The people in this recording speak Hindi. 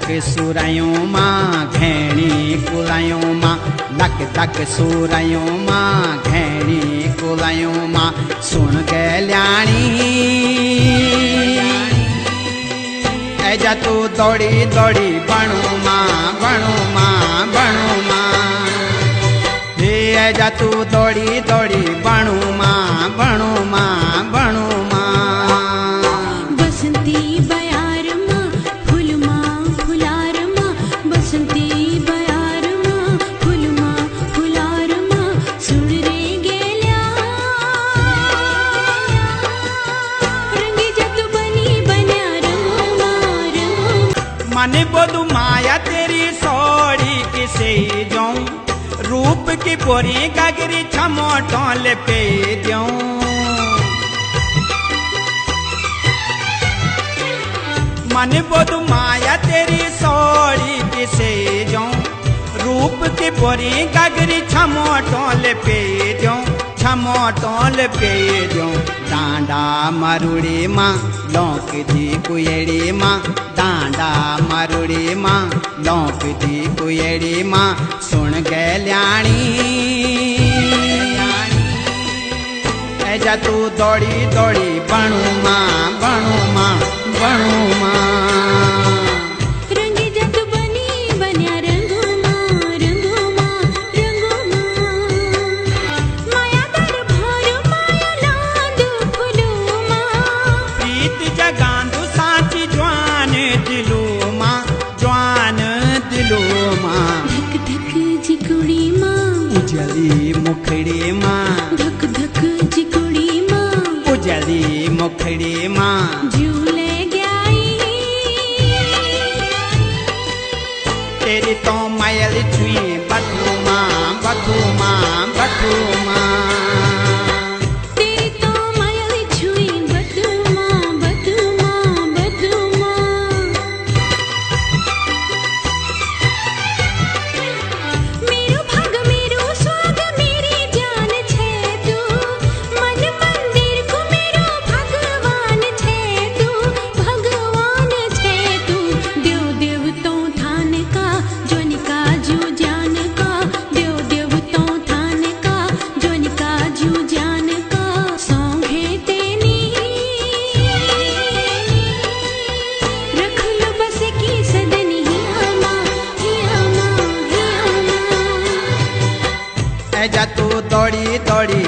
सूरयों मां घेणी कुलायों मां लक तक सूरयों मां घेणी कुलायों मां सुन गल्याणी ऐजा तू दौड़ी दौड़ी बनू मां बनू मां बनू मां हे ऐजा तू दौड़ी दौड़ी बनू मां बनू मां बनू मां बसंती बयार मां फूल मां फुलार मां बसंती बयार मां फूल मां फुलार मां सुन रे गेल्या रंगी जत बनी बन्या रंगो मन बोधु माया तेरी सोड़ी किसे जाऊं रूप की पोरी गगरी छमोटों पे दूं मन बोधु माया तेरी सोड़ी किसे जाऊं रूप की पोरी गगरी छमोटों पे दूं छमोटों पे दूं डांडा मरुड़ी मां लौक दी कुएड़ी मां डांडा मरुड़ी मां लौक दी कुएड़ी मां सुन गल्याणी ऐजा तू दौड़ी दौड़ी बनू मां बनू मां बनू मां रंगी जत बनी बन्या रंगो मां रंगो मां रंगो मां माया दर भर माया लांद फुलो मां प्रीत जगांदू साची जवान दिलो मां जवान दिलो मां धक धक जिकुड़ी मां उजली मुखड़ी मां धक धक जिकुड़ी मां उजली मुखड़ी मां झूले गई तेरी तो मायल छुई बथू मां बथू मां बथू मां तेरी तो मायल छुई बथू मां बथू मां बथू मां मेरो भाग मेरो स्वाग मेरी जान छे तू मन मंदिर को मेरो भगवान छे तू देव देव तो थान का जोनिका जू जान का देव देव तो थान का जोनिका जू जान का सौंगे तेनी रख लो बस की सदनी हिया मां हिया मां हिया मां ऐजा तू दौड़ी दौड़ी